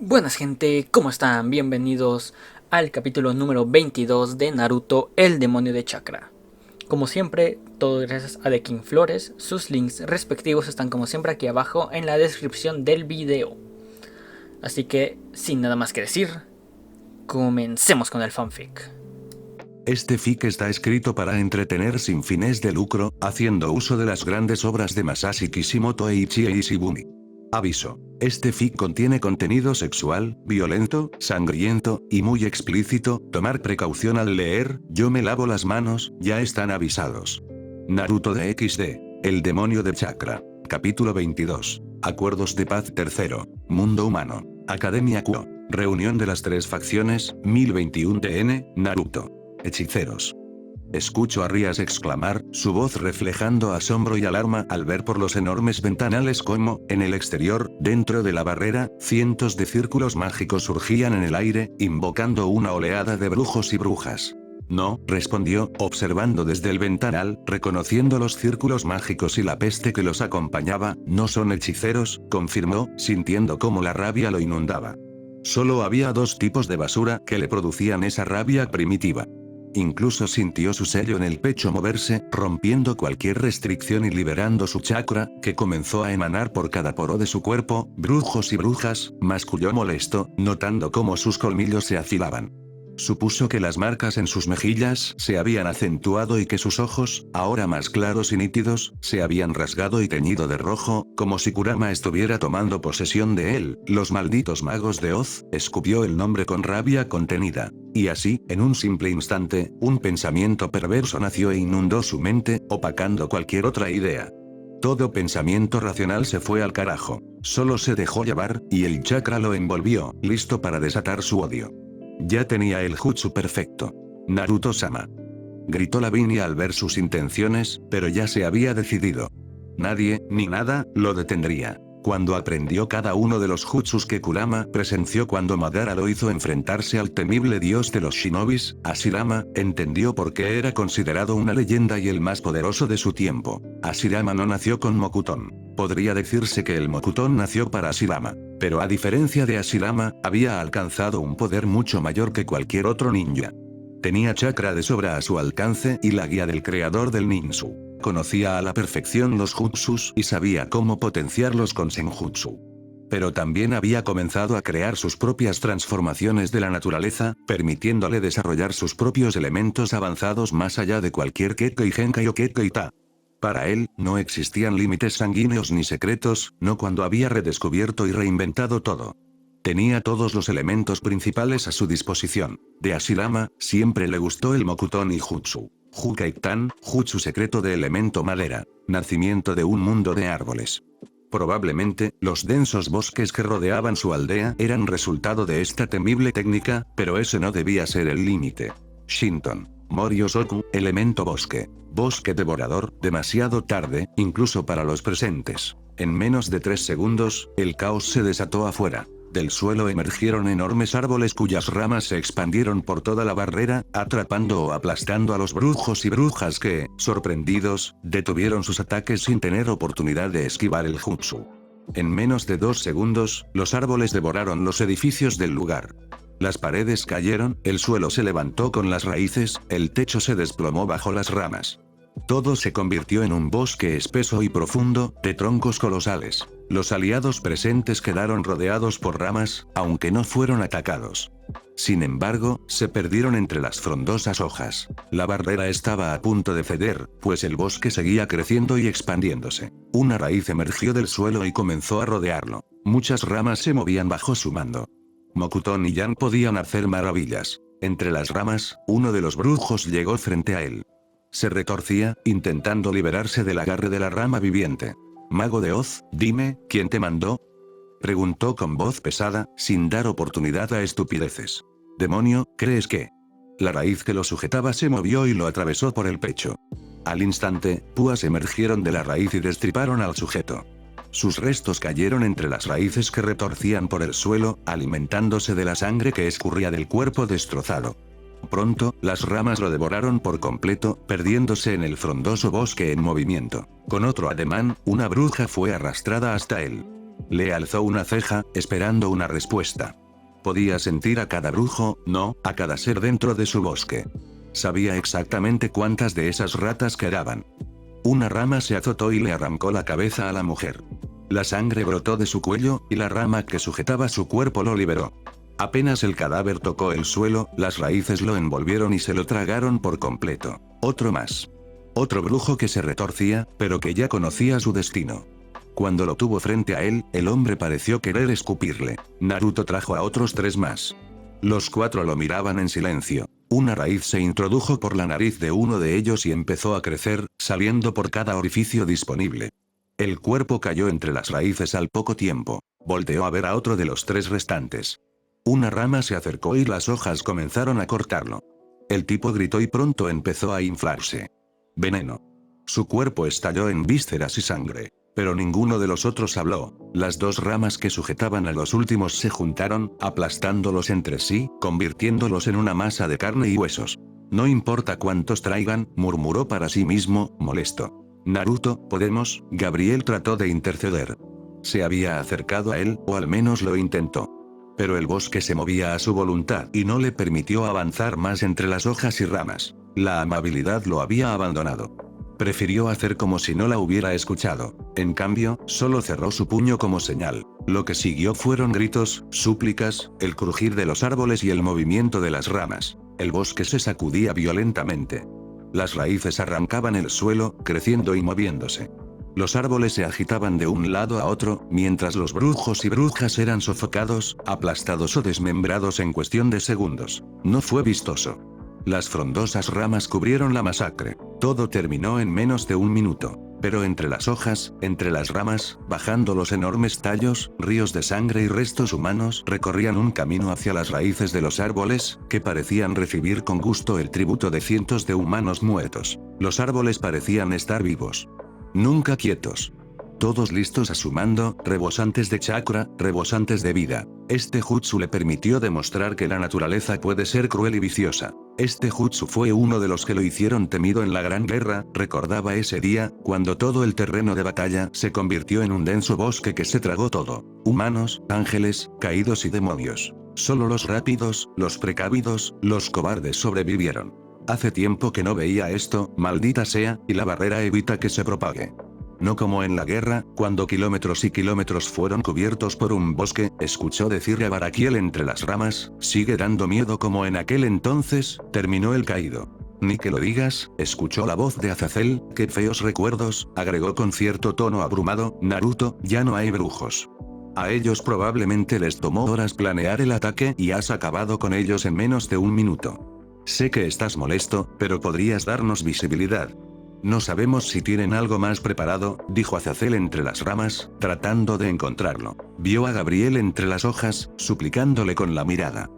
Buenas gente, ¿cómo están? Bienvenidos al capítulo número 22 de Naruto, el demonio de chakra. Como siempre, todo gracias a The King Flores. Sus links respectivos están como siempre aquí abajo en la descripción del video. Así que, sin nada más que decir, comencemos con el fanfic. Este fic está escrito para entretener sin fines de lucro, haciendo uso de las grandes obras de Masashi Kishimoto e Ichie Ishibumi. Aviso. Este fic contiene contenido sexual, violento, sangriento, y muy explícito. Tomar precaución al leer. Yo me lavo las manos, ya están avisados. Naruto de XD. El demonio de chakra. Capítulo 22. Acuerdos de paz tercero. Mundo humano. Academia Quo. Reunión de las tres facciones. 1021 TN. Naruto. Hechiceros. Escucho a Rias exclamar, su voz reflejando asombro y alarma al ver por los enormes ventanales cómo, en el exterior, dentro de la barrera, cientos de círculos mágicos surgían en el aire, invocando una oleada de brujos y brujas. No, respondió, observando desde el ventanal, reconociendo los círculos mágicos y la peste que los acompañaba. No son hechiceros, confirmó, sintiendo cómo la rabia lo inundaba. Solo había dos tipos de basura que le producían esa rabia primitiva. Incluso sintió su sello en el pecho moverse, rompiendo cualquier restricción y liberando su chakra, que comenzó a emanar por cada poro de su cuerpo. Brujos y brujas, masculló molesto, notando cómo sus colmillos se afilaban. Supuso que las marcas en sus mejillas se habían acentuado y que sus ojos, ahora más claros y nítidos, se habían rasgado y teñido de rojo, como si Kurama estuviera tomando posesión de él. Los malditos magos de Oz, escupió el nombre con rabia contenida. Y así, en un simple instante, un pensamiento perverso nació e inundó su mente, opacando cualquier otra idea. Todo pensamiento racional se fue al carajo. Solo se dejó llevar, y el chakra lo envolvió, listo para desatar su odio. Ya tenía el jutsu perfecto. Naruto-sama. Gritó Lavinia al ver sus intenciones, pero ya se había decidido. Nadie, ni nada, lo detendría. Cuando aprendió cada uno de los jutsus que Kurama presenció cuando Madara lo hizo enfrentarse al temible dios de los shinobis, Hashirama, entendió por qué era considerado una leyenda y el más poderoso de su tiempo. Hashirama no nació con Mokuton. Podría decirse que el Mokuton nació para Hashirama. Pero a diferencia de Hashirama, había alcanzado un poder mucho mayor que cualquier otro ninja. Tenía chakra de sobra a su alcance y la guía del creador del ninjutsu. Conocía a la perfección los jutsus y sabía cómo potenciarlos con senjutsu. Pero también había comenzado a crear sus propias transformaciones de la naturaleza, permitiéndole desarrollar sus propios elementos avanzados más allá de cualquier Kekkei Genkai o Kekkei Ta. Para él, no existían límites sanguíneos ni secretos, no cuando había redescubierto y reinventado todo. Tenía todos los elementos principales a su disposición. De Hashirama, siempre le gustó el Mokuton y Jutsu. Jukaiktan, Jutsu secreto de elemento madera. Nacimiento de un mundo de árboles. Probablemente, los densos bosques que rodeaban su aldea eran resultado de esta temible técnica, pero ese no debía ser el límite. Shinton. Moriosoku, elemento bosque. Bosque devorador, demasiado tarde, incluso para los presentes. En menos de 3 segundos, el caos se desató afuera. Del suelo emergieron enormes árboles cuyas ramas se expandieron por toda la barrera, atrapando o aplastando a los brujos y brujas que, sorprendidos, detuvieron sus ataques sin tener oportunidad de esquivar el jutsu. En menos de 2 segundos, los árboles devoraron los edificios del lugar. Las paredes cayeron, el suelo se levantó con las raíces, el techo se desplomó bajo las ramas. Todo se convirtió en un bosque espeso y profundo, de troncos colosales. Los aliados presentes quedaron rodeados por ramas, aunque no fueron atacados. Sin embargo, se perdieron entre las frondosas hojas. La barrera estaba a punto de ceder, pues el bosque seguía creciendo y expandiéndose. Una raíz emergió del suelo y comenzó a rodearlo. Muchas ramas se movían bajo su mando. Mokuton y Yan podían hacer maravillas. Entre las ramas, uno de los brujos llegó frente a él. Se retorcía, intentando liberarse del agarre de la rama viviente. Mago de Oz, dime, ¿quién te mandó? Preguntó con voz pesada, sin dar oportunidad a estupideces. Demonio, ¿crees que? La raíz que lo sujetaba se movió y lo atravesó por el pecho. Al instante, púas emergieron de la raíz y destriparon al sujeto. Sus restos cayeron entre las raíces que retorcían por el suelo, alimentándose de la sangre que escurría del cuerpo destrozado. Pronto, las ramas lo devoraron por completo, perdiéndose en el frondoso bosque en movimiento. Con otro ademán, una bruja fue arrastrada hasta él. Le alzó una ceja, esperando una respuesta. Podía sentir a cada brujo, no, a cada ser dentro de su bosque. Sabía exactamente cuántas de esas ratas quedaban. Una rama se azotó y le arrancó la cabeza a la mujer. La sangre brotó de su cuello, y la rama que sujetaba su cuerpo lo liberó. Apenas el cadáver tocó el suelo, las raíces lo envolvieron y se lo tragaron por completo. Otro más. Otro brujo que se retorcía, pero que ya conocía su destino. Cuando lo tuvo frente a él, el hombre pareció querer escupirle. Naruto trajo a otros 3 más. Los 4 lo miraban en silencio. Una raíz se introdujo por la nariz de uno de ellos y empezó a crecer, saliendo por cada orificio disponible. El cuerpo cayó entre las raíces al poco tiempo. Volteó a ver a otro de los 3 restantes. Una rama se acercó y las hojas comenzaron a cortarlo. El tipo gritó y pronto empezó a inflarse. Veneno. Su cuerpo estalló en vísceras y sangre. Pero ninguno de los otros habló. Las 2 ramas que sujetaban a los últimos se juntaron, aplastándolos entre sí, convirtiéndolos en una masa de carne y huesos. No importa cuántos traigan, murmuró para sí mismo, molesto. Naruto, ¿podemos? Gabriel trató de interceder. Se había acercado a él, o al menos lo intentó. Pero el bosque se movía a su voluntad y no le permitió avanzar más entre las hojas y ramas. La amabilidad lo había abandonado. Prefirió hacer como si no la hubiera escuchado. En cambio, solo cerró su puño como señal. Lo que siguió fueron gritos, súplicas, el crujir de los árboles y el movimiento de las ramas. El bosque se sacudía violentamente. Las raíces arrancaban el suelo, creciendo y moviéndose. Los árboles se agitaban de un lado a otro, mientras los brujos y brujas eran sofocados, aplastados o desmembrados en cuestión de segundos. No fue vistoso. Las frondosas ramas cubrieron la masacre. Todo terminó en menos de 1 minuto. Pero entre las hojas, entre las ramas, bajando los enormes tallos, ríos de sangre y restos humanos recorrían un camino hacia las raíces de los árboles, que parecían recibir con gusto el tributo de cientos de humanos muertos. Los árboles parecían estar vivos. Nunca quietos. Todos listos a su mando, rebosantes de chakra, rebosantes de vida. Este jutsu le permitió demostrar que la naturaleza puede ser cruel y viciosa. Este jutsu fue uno de los que lo hicieron temido en la Gran Guerra, recordaba ese día, cuando todo el terreno de batalla se convirtió en un denso bosque que se tragó todo. Humanos, ángeles, caídos y demonios. Solo los rápidos, los precavidos, los cobardes sobrevivieron. Hace tiempo que no veía esto, maldita sea, y la barrera evita que se propague. No como en la guerra, cuando kilómetros y kilómetros fueron cubiertos por un bosque, escuchó decirle a Barakiel entre las ramas, sigue dando miedo como en aquel entonces, terminó el caído. Ni que lo digas, escuchó la voz de Azazel, qué feos recuerdos, agregó con cierto tono abrumado, Naruto, ya no hay brujos. A ellos probablemente les tomó horas planear el ataque y has acabado con ellos en menos de 1 minuto. Sé que estás molesto, pero podrías darnos visibilidad. No sabemos si tienen algo más preparado, dijo Azazel entre las ramas, tratando de encontrarlo. Vio a Gabriel entre las hojas, suplicándole con la mirada.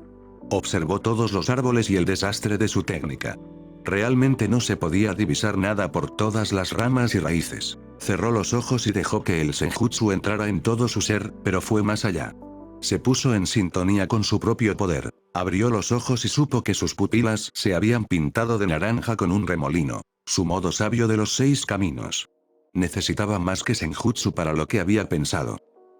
Observó todos los árboles y el desastre de su técnica. Realmente no se podía divisar nada por todas las ramas y raíces. Cerró los ojos y dejó que el senjutsu entrara en todo su ser, pero fue más allá. Se puso en sintonía con su propio poder. Abrió los ojos y supo que sus pupilas se habían pintado de naranja con un remolino. Su modo sabio de los 6 caminos. Necesitaba más que senjutsu para lo que había pensado.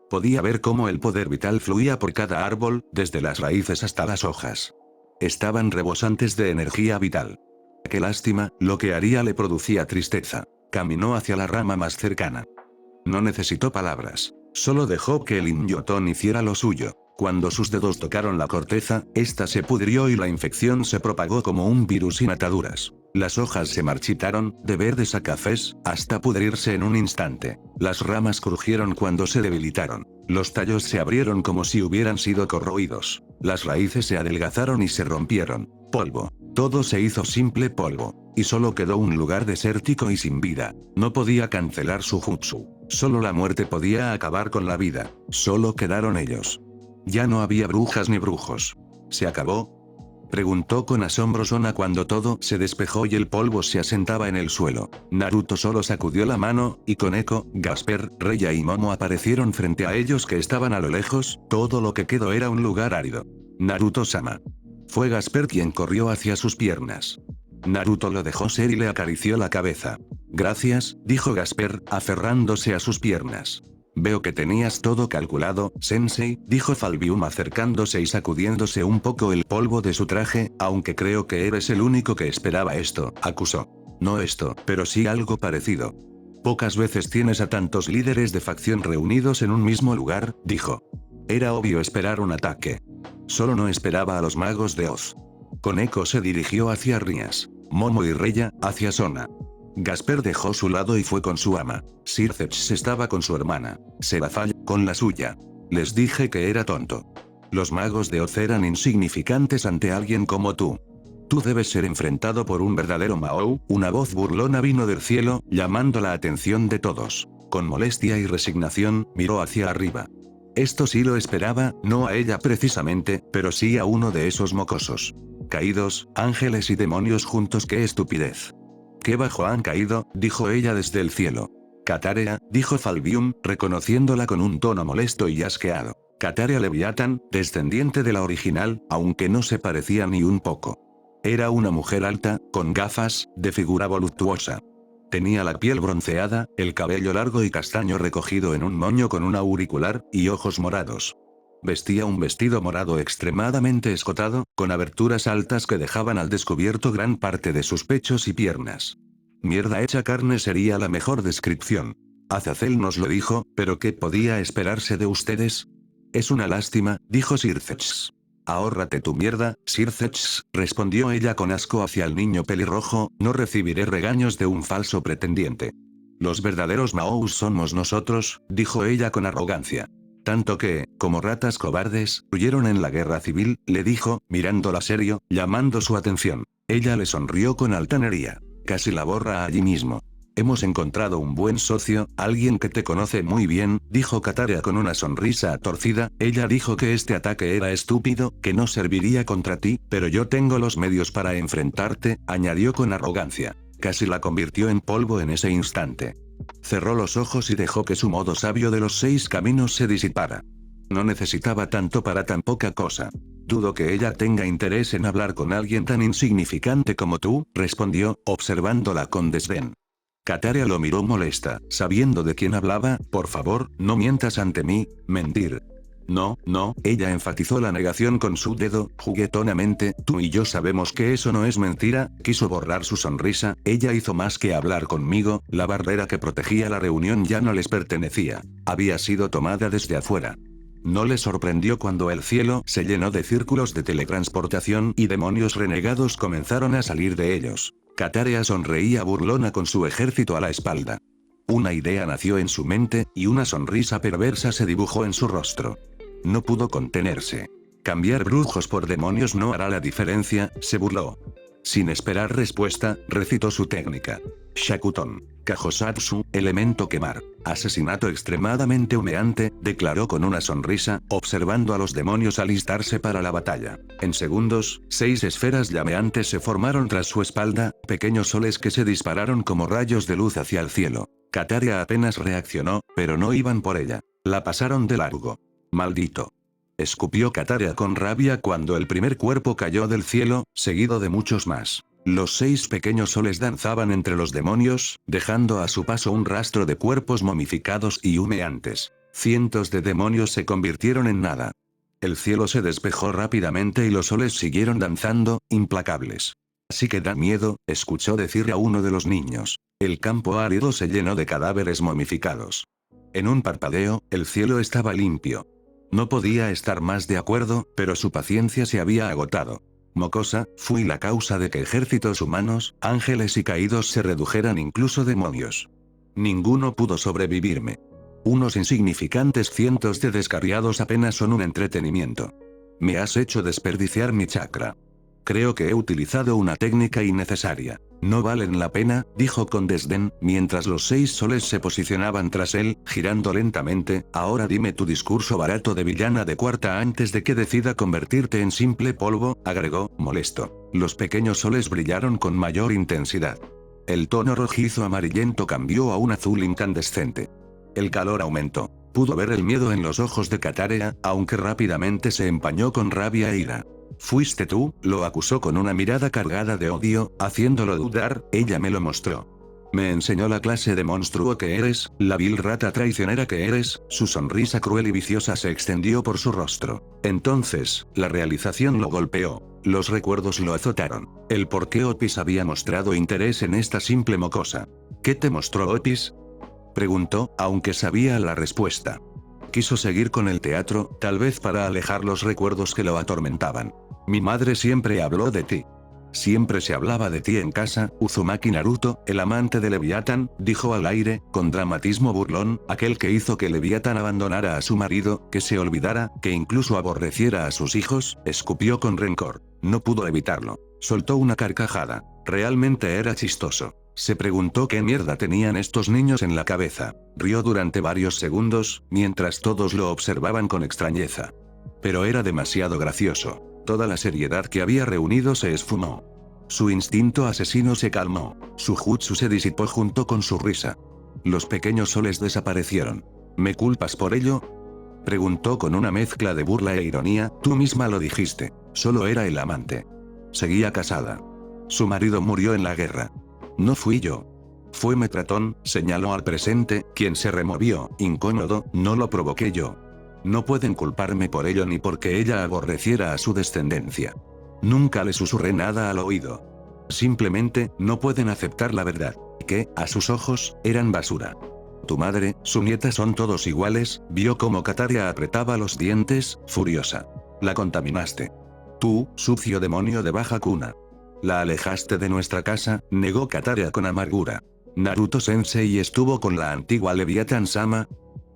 Podía ver cómo el poder vital fluía por cada árbol, desde las raíces hasta las hojas. Estaban rebosantes de energía vital. Qué lástima, lo que haría le producía tristeza. Caminó hacia la rama más cercana. No necesitó palabras. Solo dejó que el Inyotón hiciera lo suyo. Cuando sus dedos tocaron la corteza, esta se pudrió y la infección se propagó como un virus sin ataduras. Las hojas se marchitaron, de verdes a cafés, hasta pudrirse en un instante. Las ramas crujieron cuando se debilitaron. Los tallos se abrieron como si hubieran sido corroídos. Las raíces se adelgazaron y se rompieron. Polvo. Todo se hizo simple polvo. Y solo quedó un lugar desértico y sin vida. No podía cancelar su jutsu. Solo la muerte podía acabar con la vida. Solo quedaron ellos. Ya no había brujas ni brujos. ¿Se acabó? Preguntó con asombro Sona cuando todo se despejó y el polvo se asentaba en el suelo. Naruto solo sacudió la mano, y con Eko, Gasper, Reya y Momo aparecieron frente a ellos que estaban a lo lejos, todo lo que quedó era un lugar árido. Naruto-sama. Fue Gasper quien corrió hacia sus piernas. Naruto lo dejó ser y le acarició la cabeza. Gracias, dijo Gasper, aferrándose a sus piernas. Veo que tenías todo calculado, Sensei, dijo Falbium acercándose y sacudiéndose un poco el polvo de su traje, aunque creo que eres el único que esperaba esto, acusó. No esto, pero sí algo parecido. Pocas veces tienes a tantos líderes de facción reunidos en un mismo lugar, dijo. Era obvio esperar un ataque. Solo no esperaba a los magos de Oz. Con eco se dirigió hacia Rias, Momo y Reya, hacia Sona. Gasper dejó su lado y fue con su ama. Sirceps estaba con su hermana. Serafall, con la suya. Les dije que era tonto. Los magos de Oz eran insignificantes ante alguien como tú. Tú debes ser enfrentado por un verdadero Mahou. Una voz burlona vino del cielo, llamando la atención de todos. Con molestia y resignación, miró hacia arriba. Esto sí lo esperaba, no a ella precisamente, pero sí a uno de esos mocosos. Caídos, ángeles y demonios juntos, qué estupidez. Qué bajo han caído, dijo ella desde el cielo. Catarea, dijo Falbium, reconociéndola con un tono molesto y asqueado. Catarea Leviathan, descendiente de la original, aunque no se parecía ni un poco. Era una mujer alta, con gafas, de figura voluptuosa. Tenía la piel bronceada, el cabello largo y castaño recogido en un moño con un auricular, y ojos morados. Vestía un vestido morado extremadamente escotado, con aberturas altas que dejaban al descubierto gran parte de sus pechos y piernas. Mierda hecha carne sería la mejor descripción. Azazel nos lo dijo, pero ¿qué podía esperarse de ustedes? Es una lástima, dijo Sirceps. Ahórrate tu mierda, Sirceps, respondió ella con asco hacia el niño pelirrojo, no recibiré regaños de un falso pretendiente. Los verdaderos Maous somos nosotros, dijo ella con arrogancia. Tanto que, como ratas cobardes, huyeron en la guerra civil, le dijo, mirándola serio, llamando su atención. Ella le sonrió con altanería. Casi la borra allí mismo. Hemos encontrado un buen socio, alguien que te conoce muy bien, dijo Catarea con una sonrisa torcida. Ella dijo que este ataque era estúpido, que no serviría contra ti, pero yo tengo los medios para enfrentarte, añadió con arrogancia. Casi la convirtió en polvo en ese instante. Cerró los ojos y dejó que su modo sabio de los 6 caminos se disipara. No necesitaba tanto para tan poca cosa. Dudo que ella tenga interés en hablar con alguien tan insignificante como tú, respondió, observándola con desdén. Catarea lo miró molesta, sabiendo de quién hablaba. Por favor, no mientas ante mí, mentir. No, ella enfatizó la negación con su dedo, juguetonamente, tú y yo sabemos que eso no es mentira. Quiso borrar su sonrisa, ella hizo más que hablar conmigo, la barrera que protegía la reunión ya no les pertenecía. Había sido tomada desde afuera. No le sorprendió cuando el cielo se llenó de círculos de teletransportación y demonios renegados comenzaron a salir de ellos. Catarea sonreía burlona con su ejército a la espalda. Una idea nació en su mente, y una sonrisa perversa se dibujó en su rostro. No pudo contenerse. Cambiar brujos por demonios no hará la diferencia, se burló. Sin esperar respuesta, recitó su técnica. Shakuton. Kajosatsu, elemento quemar. Asesinato extremadamente humeante, declaró con una sonrisa, observando a los demonios alistarse para la batalla. En segundos, 6 esferas llameantes se formaron tras su espalda, pequeños soles que se dispararon como rayos de luz hacia el cielo. Catarea apenas reaccionó, pero no iban por ella. La pasaron de largo. Maldito. Escupió Catarea con rabia cuando el primer cuerpo cayó del cielo, seguido de muchos más. Los 6 pequeños soles danzaban entre los demonios, dejando a su paso un rastro de cuerpos momificados y humeantes. Cientos de demonios se convirtieron en nada. El cielo se despejó rápidamente y los soles siguieron danzando, implacables. Así que da miedo, escuchó decir a uno de los niños. El campo árido se llenó de cadáveres momificados. En un parpadeo, el cielo estaba limpio. No podía estar más de acuerdo, pero su paciencia se había agotado. Mocosa, fui la causa de que ejércitos humanos, ángeles y caídos se redujeran incluso demonios. Ninguno pudo sobrevivirme. Unos insignificantes cientos de descarriados apenas son un entretenimiento. Me has hecho desperdiciar mi chakra. Creo que he utilizado una técnica innecesaria. No valen la pena, dijo con desdén, mientras los 6 soles se posicionaban tras él, girando lentamente. Ahora dime tu discurso barato de villana de cuarta antes de que decida convertirte en simple polvo, agregó, molesto. Los pequeños soles brillaron con mayor intensidad. El tono rojizo amarillento cambió a un azul incandescente. El calor aumentó. Pudo ver el miedo en los ojos de Catarea, aunque rápidamente se empañó con rabia e ira. «¿Fuiste tú?», lo acusó con una mirada cargada de odio, haciéndolo dudar. «Ella me lo mostró». Me enseñó la clase de monstruo que eres, la vil rata traicionera que eres. Su sonrisa cruel y viciosa se extendió por su rostro. Entonces, la realización lo golpeó. Los recuerdos lo azotaron. El por qué Otis había mostrado interés en esta simple mocosa. ¿Qué te mostró Otis?, preguntó, aunque sabía la respuesta. Quiso seguir con el teatro, tal vez para alejar los recuerdos que lo atormentaban. Mi madre siempre habló de ti. Siempre se hablaba de ti en casa. Uzumaki Naruto, el amante de Leviatán, dijo al aire, con dramatismo burlón, aquel que hizo que Leviatán abandonara a su marido, que se olvidara, que incluso aborreciera a sus hijos, escupió con rencor. No pudo evitarlo. Soltó una carcajada. Realmente era chistoso. Se preguntó qué mierda tenían estos niños en la cabeza. Rió durante varios segundos, mientras todos lo observaban con extrañeza. Pero era demasiado gracioso. Toda la seriedad que había reunido se esfumó. Su instinto asesino se calmó. Su jutsu se disipó junto con su risa. Los pequeños soles desaparecieron. ¿Me culpas por ello?, preguntó con una mezcla de burla e ironía. Tú misma lo dijiste. Solo era el amante. Seguía casada. Su marido murió en la guerra. No fui yo. Fue Metratón, señaló al presente, quien se removió, incómodo. No lo provoqué yo. No pueden culparme por ello ni porque ella aborreciera a su descendencia. Nunca le susurré nada al oído. Simplemente, no pueden aceptar la verdad. Que, a sus ojos, eran basura. Tu madre, su nieta son todos iguales. Vio cómo Kataria apretaba los dientes, furiosa. La contaminaste. Tú, sucio demonio de baja cuna. La alejaste de nuestra casa, negó Kataria con amargura. Naruto Sensei estuvo con la antigua Leviathan-sama.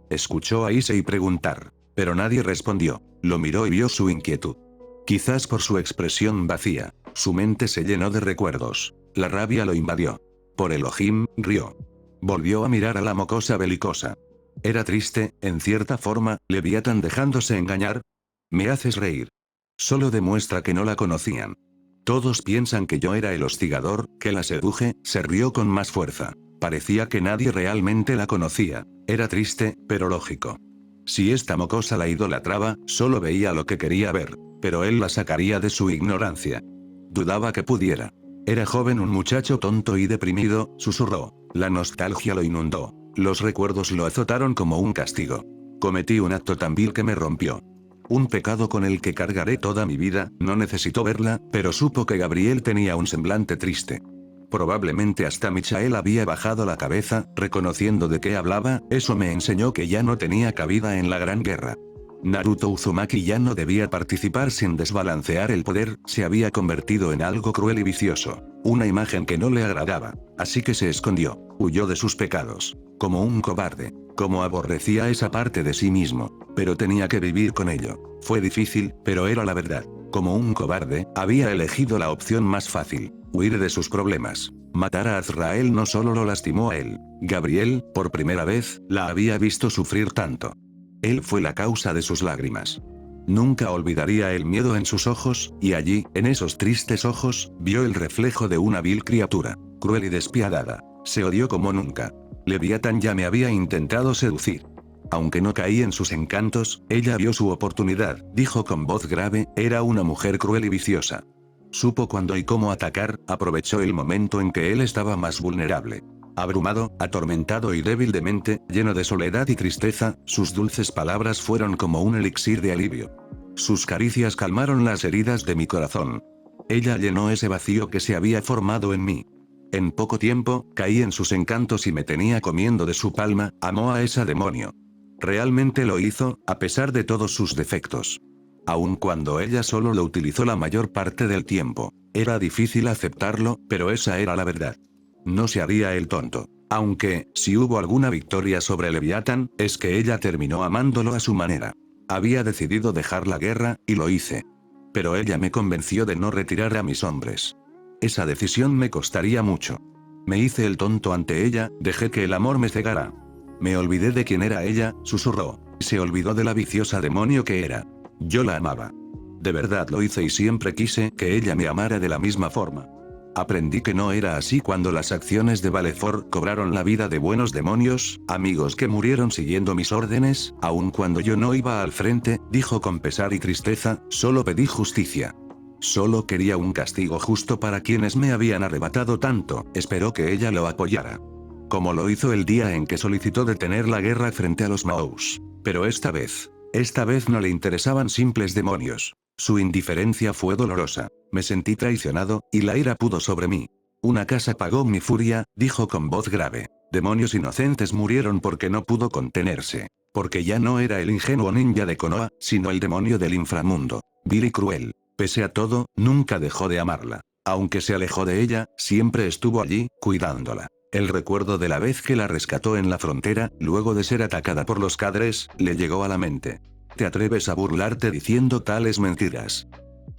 Escuchó a Issei preguntar. Pero nadie respondió. Lo miró y vio su inquietud. Quizás por su expresión vacía. Su mente se llenó de recuerdos. La rabia lo invadió. Por Elohim, rió. Volvió a mirar a la mocosa belicosa. Era triste, en cierta forma, Leviathan dejándose engañar. Me haces reír. Solo demuestra que no la conocían. Todos piensan que yo era el hostigador, que la seduje. Se rió con más fuerza. Parecía que nadie realmente la conocía. Era triste, pero lógico. Si esta mocosa la idolatraba, solo veía lo que quería ver. Pero él la sacaría de su ignorancia. Dudaba que pudiera. Era joven, un muchacho tonto y deprimido, susurró. La nostalgia lo inundó. Los recuerdos lo azotaron como un castigo. Cometí un acto tan vil que me rompió. Un pecado con el que cargaré toda mi vida. No necesitó verla, pero supo que Gabriel tenía un semblante triste. Probablemente hasta Michael había bajado la cabeza, reconociendo de qué hablaba. Eso me enseñó que ya no tenía cabida en la gran guerra. Naruto Uzumaki ya no debía participar sin desbalancear el poder. Se había convertido en algo cruel y vicioso. Una imagen que no le agradaba. Así que se escondió. Huyó de sus pecados. Como un cobarde. Como aborrecía esa parte de sí mismo. Pero tenía que vivir con ello. Fue difícil, pero era la verdad. Como un cobarde, había elegido la opción más fácil. Huir de sus problemas. Matar a Azrael no solo lo lastimó a él. Gabriel, por primera vez, la había visto sufrir tanto. Él fue la causa de sus lágrimas. Nunca olvidaría el miedo en sus ojos, y allí, en esos tristes ojos, vio el reflejo de una vil criatura. Cruel y despiadada. Se odió como nunca. Leviathan ya me había intentado seducir. Aunque no caí en sus encantos, ella vio su oportunidad, dijo con voz grave. Era una mujer cruel y viciosa. Supo cuándo y cómo atacar. Aprovechó el momento en que él estaba más vulnerable. Abrumado, atormentado y débil de mente, lleno de soledad y tristeza, sus dulces palabras fueron como un elixir de alivio. Sus caricias calmaron las heridas de mi corazón. Ella llenó ese vacío que se había formado en mí. En poco tiempo, caí en sus encantos y me tenía comiendo de su palma. Amó a esa demonio. Realmente lo hizo, a pesar de todos sus defectos. Aun cuando ella solo lo utilizó la mayor parte del tiempo. Era difícil aceptarlo, pero esa era la verdad. No se haría el tonto. Aunque, si hubo alguna victoria sobre Leviathan, es que ella terminó amándolo a su manera. Había decidido dejar la guerra, y lo hice. Pero ella me convenció de no retirar a mis hombres. Esa decisión me costaría mucho. Me hice el tonto ante ella, dejé que el amor me cegara. Me olvidé de quién era ella, susurró. Se olvidó de la viciosa demonio que era. Yo la amaba. De verdad lo hice y siempre quise que ella me amara de la misma forma. Aprendí que no era así cuando las acciones de Valefor cobraron la vida de buenos demonios, amigos que murieron siguiendo mis órdenes, aun cuando yo no iba al frente, dijo con pesar y tristeza. Solo pedí justicia. Solo quería un castigo justo para quienes me habían arrebatado tanto, esperó que ella lo apoyara. Como lo hizo el día en que solicitó detener la guerra frente a los Maous. Pero esta vez no le interesaban simples demonios. Su indiferencia fue dolorosa. Me sentí traicionado, y la ira pudo sobre mí. Una casa pagó mi furia, dijo con voz grave. Demonios inocentes murieron porque no pudo contenerse. Porque ya no era el ingenuo ninja de Konoha, sino el demonio del inframundo. Vil y cruel. Pese a todo, nunca dejó de amarla. Aunque se alejó de ella, siempre estuvo allí, cuidándola. El recuerdo de la vez que la rescató en la frontera, luego de ser atacada por los cadres, le llegó a la mente. ¿Te atreves a burlarte diciendo tales mentiras?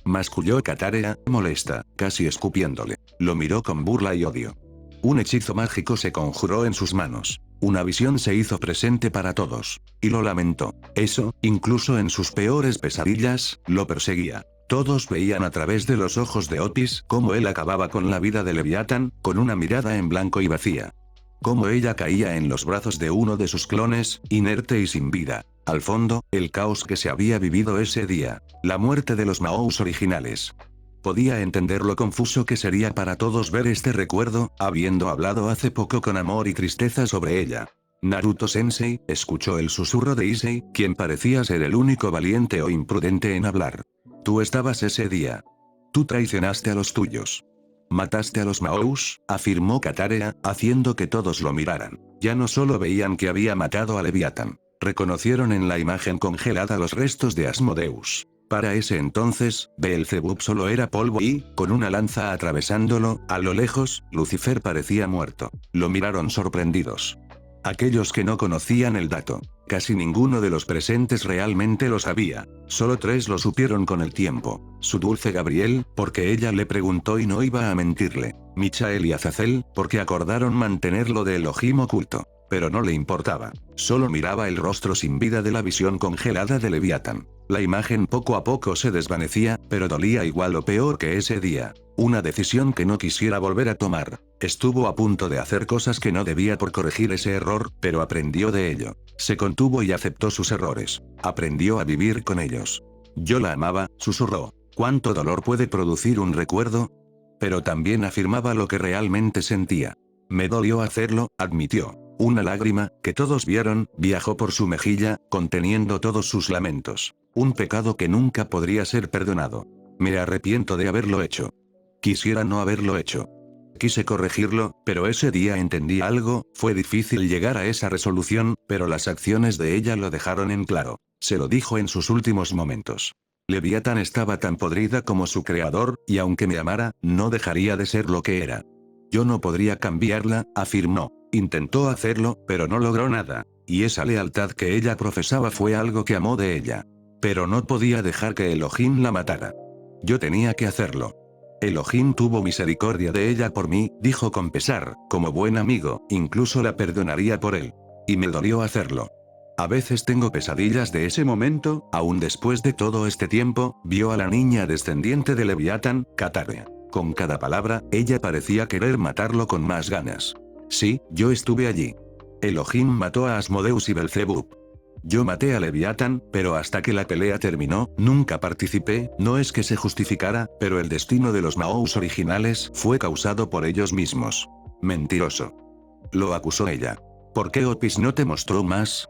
Masculló Katarea, molesta, casi escupiéndole. Lo miró con burla y odio. Un hechizo mágico se conjuró en sus manos. Una visión se hizo presente para todos. Y lo lamentó. Eso, incluso en sus peores pesadillas, lo perseguía. Todos veían a través de los ojos de Otis cómo él acababa con la vida de Leviatán, con una mirada en blanco y vacía. Cómo ella caía en los brazos de uno de sus clones, inerte y sin vida. Al fondo, el caos que se había vivido ese día. La muerte de los Maous originales. Podía entender lo confuso que sería para todos ver este recuerdo, habiendo hablado hace poco con amor y tristeza sobre ella. Naruto-sensei, escuchó el susurro de Issei, quien parecía ser el único valiente o imprudente en hablar. Tú estabas ese día. Tú traicionaste a los tuyos. Mataste a los Maous, afirmó Katarea, haciendo que todos lo miraran. Ya no solo veían que había matado a Leviatán. Reconocieron en la imagen congelada los restos de Asmodeus. Para ese entonces, Beelzebub solo era polvo y, con una lanza atravesándolo, a lo lejos, Lucifer parecía muerto. Lo miraron sorprendidos. Aquellos que no conocían el dato. Casi ninguno de los presentes realmente lo sabía. Solo 3 lo supieron con el tiempo. Su dulce Gabriel, porque ella le preguntó y no iba a mentirle. Michael y Azazel, porque acordaron mantenerlo de Elohim oculto. Pero no le importaba. Solo miraba el rostro sin vida de la visión congelada de Leviatán. La imagen poco a poco se desvanecía, pero dolía igual o peor que ese día. Una decisión que no quisiera volver a tomar. Estuvo a punto de hacer cosas que no debía por corregir ese error, pero aprendió de ello. Se contuvo y aceptó sus errores. Aprendió a vivir con ellos. Yo la amaba, susurró. ¿Cuánto dolor puede producir un recuerdo? Pero también afirmaba lo que realmente sentía. Me dolió hacerlo, admitió. Una lágrima, que todos vieron, viajó por su mejilla, conteniendo todos sus lamentos. Un pecado que nunca podría ser perdonado. Me arrepiento de haberlo hecho. Quisiera no haberlo hecho. Quise corregirlo, pero ese día entendí algo, fue difícil llegar a esa resolución, pero las acciones de ella lo dejaron en claro. Se lo dijo en sus últimos momentos. Leviatán estaba tan podrida como su creador, y aunque me amara, no dejaría de ser lo que era. Yo no podría cambiarla, afirmó. Intentó hacerlo, pero no logró nada. Y esa lealtad que ella profesaba fue algo que amó de ella. Pero no podía dejar que Elohim la matara. Yo tenía que hacerlo. Elohim tuvo misericordia de ella por mí, dijo con pesar, como buen amigo, incluso la perdonaría por él. Y me dolió hacerlo. A veces tengo pesadillas de ese momento, aún después de todo este tiempo, vio a la niña descendiente de Leviatán, Katarea. Con cada palabra, ella parecía querer matarlo con más ganas. Sí, yo estuve allí. Elohim mató a Asmodeus y Beelzebub. Yo maté a Leviatán, pero hasta que la pelea terminó, nunca participé, no es que se justificara, pero el destino de los Maous originales fue causado por ellos mismos. Mentiroso. Lo acusó ella. ¿Por qué Otis no te mostró más?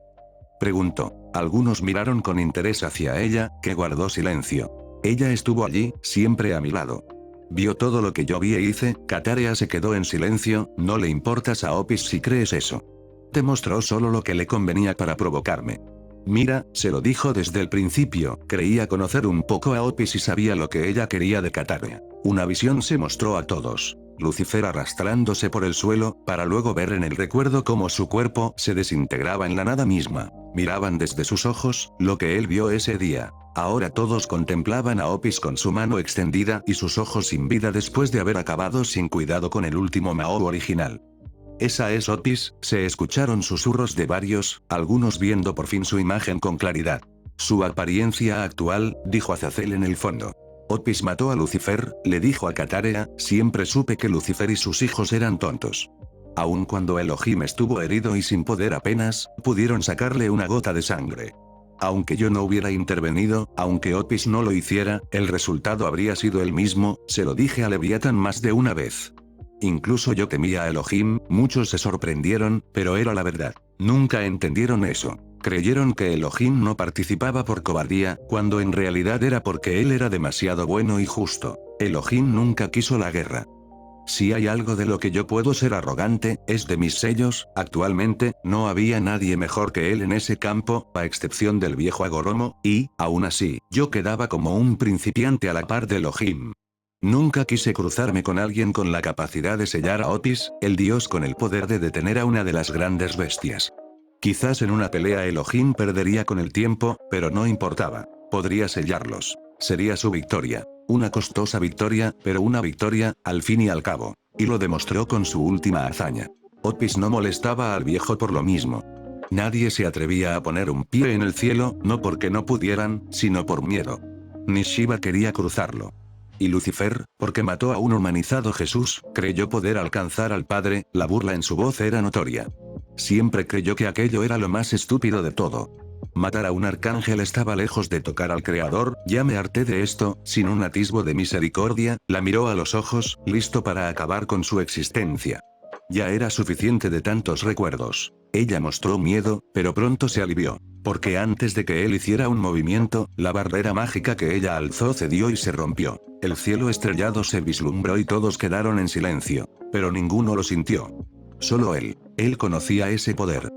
Preguntó. Algunos miraron con interés hacia ella, que guardó silencio. Ella estuvo allí, siempre a mi lado. Vio todo lo que yo vi e hice. Katarea se quedó en silencio. No le importas a Otis si crees eso. Te mostró solo lo que le convenía para provocarme. Mira, se lo dijo desde el principio, creía conocer un poco a Otis y sabía lo que ella quería de Katarea. Una visión se mostró a todos. Lucifer arrastrándose por el suelo, para luego ver en el recuerdo cómo su cuerpo se desintegraba en la nada misma. Miraban desde sus ojos, lo que él vio ese día. Ahora todos contemplaban a Otis con su mano extendida y sus ojos sin vida después de haber acabado sin cuidado con el último Mao original. Esa es Otis, se escucharon susurros de varios, algunos viendo por fin su imagen con claridad. Su apariencia actual, dijo Azazel en el fondo. Otis mató a Lucifer, le dijo a Katarea, siempre supe que Lucifer y sus hijos eran tontos. Aun cuando Elohim estuvo herido y sin poder apenas, pudieron sacarle una gota de sangre. Aunque yo no hubiera intervenido, aunque Otis no lo hiciera, el resultado habría sido el mismo, se lo dije a Leviatán más de una vez. Incluso yo temía a Elohim, muchos se sorprendieron, pero era la verdad. Nunca entendieron eso. Creyeron que Elohim no participaba por cobardía, cuando en realidad era porque él era demasiado bueno y justo. Elohim nunca quiso la guerra. Si hay algo de lo que yo puedo ser arrogante, es de mis sellos. Actualmente, no había nadie mejor que él en ese campo, a excepción del viejo Agoromo, y, aún así, yo quedaba como un principiante a la par de Elohim. Nunca quise cruzarme con alguien con la capacidad de sellar a Otis, el dios con el poder de detener a una de las grandes bestias. Quizás en una pelea Elohim perdería con el tiempo, pero no importaba. Podría sellarlos. Sería su victoria. Una costosa victoria, pero una victoria, al fin y al cabo. Y lo demostró con su última hazaña. Otis no molestaba al viejo por lo mismo. Nadie se atrevía a poner un pie en el cielo, no porque no pudieran, sino por miedo. Ni Shiva quería cruzarlo. Y Lucifer, porque mató a un humanizado Jesús, creyó poder alcanzar al Padre. La burla en su voz era notoria. Siempre creyó que aquello era lo más estúpido de todo. Matar a un arcángel estaba lejos de tocar al Creador. Ya me harté de esto. Sin un atisbo de misericordia, la miró a los ojos, listo para acabar con su existencia. Ya era suficiente de tantos recuerdos. Ella mostró miedo, pero pronto se alivió. Porque antes de que él hiciera un movimiento, la barrera mágica que ella alzó cedió y se rompió. El cielo estrellado se vislumbró y todos quedaron en silencio. Pero ninguno lo sintió. Solo él. Él conocía ese poder.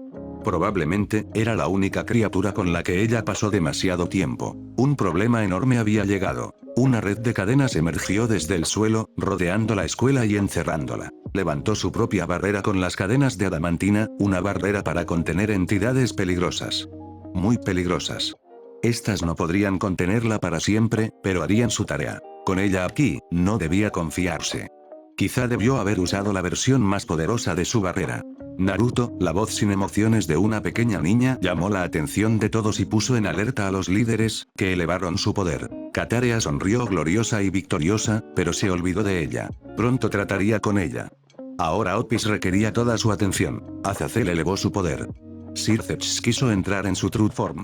Probablemente, era la única criatura con la que ella pasó demasiado tiempo. Un problema enorme había llegado. Una red de cadenas emergió desde el suelo, rodeando la escuela y encerrándola. Levantó su propia barrera con las cadenas de adamantina, una barrera para contener entidades peligrosas. Muy peligrosas. Estas no podrían contenerla para siempre, pero harían su tarea. Con ella aquí, no debía confiarse. Quizá debió haber usado la versión más poderosa de su barrera. Naruto, la voz sin emociones de una pequeña niña, llamó la atención de todos y puso en alerta a los líderes, que elevaron su poder. Katárea sonrió gloriosa y victoriosa, pero se olvidó de ella. Pronto trataría con ella. Ahora Otis requería toda su atención. Azazel elevó su poder. Sirzex quiso entrar en su True Form.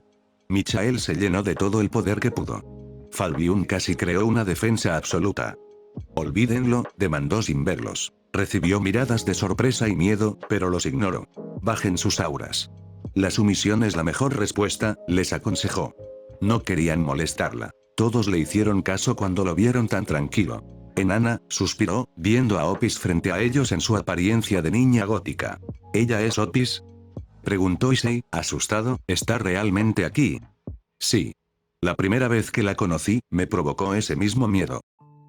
Michael se llenó de todo el poder que pudo. Falbiun casi creó una defensa absoluta. Olvídenlo, demandó sin verlos. Recibió miradas de sorpresa y miedo, pero los ignoró. Bajen sus auras. La sumisión es la mejor respuesta, les aconsejó. No querían molestarla. Todos le hicieron caso cuando lo vieron tan tranquilo. Enana, suspiró, viendo a Otis frente a ellos en su apariencia de niña gótica. ¿Ella es Otis?, preguntó Issei, asustado. ¿Está realmente aquí? Sí. La primera vez que la conocí, me provocó ese mismo miedo.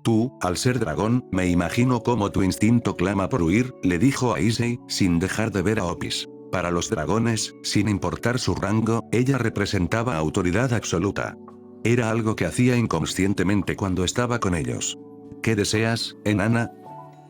Tú, al ser dragón, me imagino cómo tu instinto clama por huir, le dijo a Issei, sin dejar de ver a Otis. Para los dragones, sin importar su rango, ella representaba autoridad absoluta. Era algo que hacía inconscientemente cuando estaba con ellos. ¿Qué deseas, enana?,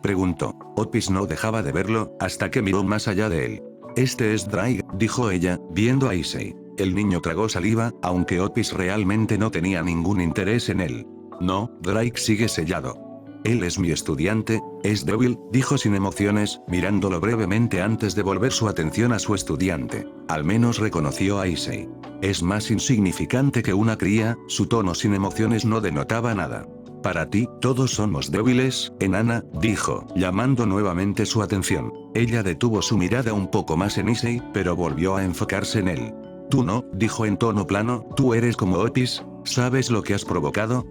preguntó. Otis no dejaba de verlo, hasta que miró más allá de él. Este es Drake, dijo ella, viendo a Issei. El niño tragó saliva, aunque Otis realmente no tenía ningún interés en él. No, Drake sigue sellado. Él es mi estudiante, es débil, dijo sin emociones, mirándolo brevemente antes de volver su atención a su estudiante. Al menos reconoció a Issei. Es más insignificante que una cría, su tono sin emociones no denotaba nada. Para ti, todos somos débiles, enana, dijo, llamando nuevamente su atención. Ella detuvo su mirada un poco más en Issei, pero volvió a enfocarse en él. Tú no, dijo en tono plano, tú eres como Otis, ¿sabes lo que has provocado?,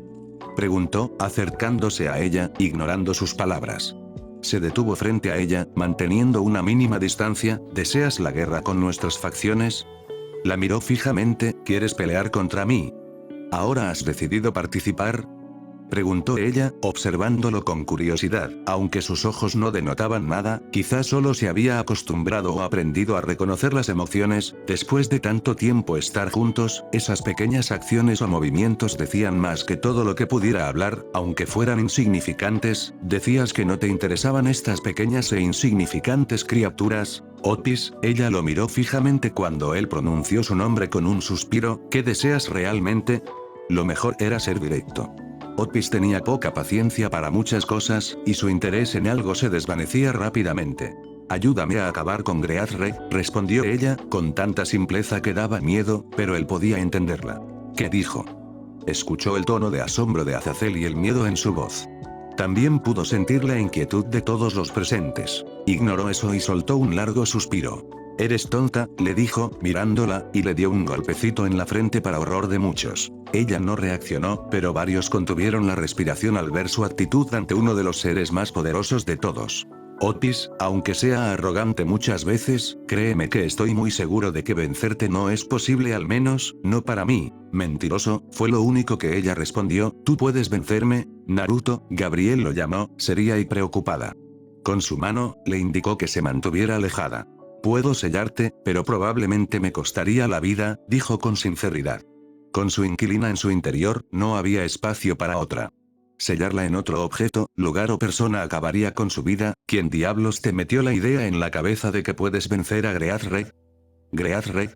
preguntó, acercándose a ella, ignorando sus palabras. Se detuvo frente a ella, manteniendo una mínima distancia. ¿Deseas la guerra con nuestras facciones? La miró fijamente. ¿Quieres pelear contra mí? ¿Ahora has decidido participar?, preguntó ella, observándolo con curiosidad. Aunque sus ojos no denotaban nada, quizás solo se había acostumbrado o aprendido a reconocer las emociones. Después de tanto tiempo estar juntos, esas pequeñas acciones o movimientos decían más que todo lo que pudiera hablar, aunque fueran insignificantes. ¿Decías que no te interesaban estas pequeñas e insignificantes criaturas, Otis? Ella lo miró fijamente cuando él pronunció su nombre con un suspiro. ¿Qué deseas realmente? Lo mejor era ser directo. Otis tenía poca paciencia para muchas cosas, y su interés en algo se desvanecía rápidamente. Ayúdame a acabar con Greathred, respondió ella, con tanta simpleza que daba miedo, pero él podía entenderla. ¿Qué dijo? Escuchó el tono de asombro de Azazel y el miedo en su voz. También pudo sentir la inquietud de todos los presentes. Ignoró eso y soltó un largo suspiro. «Eres tonta», le dijo, mirándola, y le dio un golpecito en la frente para horror de muchos. Ella no reaccionó, pero varios contuvieron la respiración al ver su actitud ante uno de los seres más poderosos de todos. Otis, aunque sea arrogante muchas veces, créeme que estoy muy seguro de que vencerte no es posible, al menos, no para mí. Mentiroso, fue lo único que ella respondió. ¿Tú puedes vencerme, Naruto?, Gabriel lo llamó, seria y preocupada. Con su mano, le indicó que se mantuviera alejada. Puedo sellarte, pero probablemente me costaría la vida, dijo con sinceridad. Con su inquilina en su interior, no había espacio para otra. Sellarla en otro objeto, lugar o persona acabaría con su vida. ¿Quién diablos te metió la idea en la cabeza de que puedes vencer a Greathred? ¿Greathred?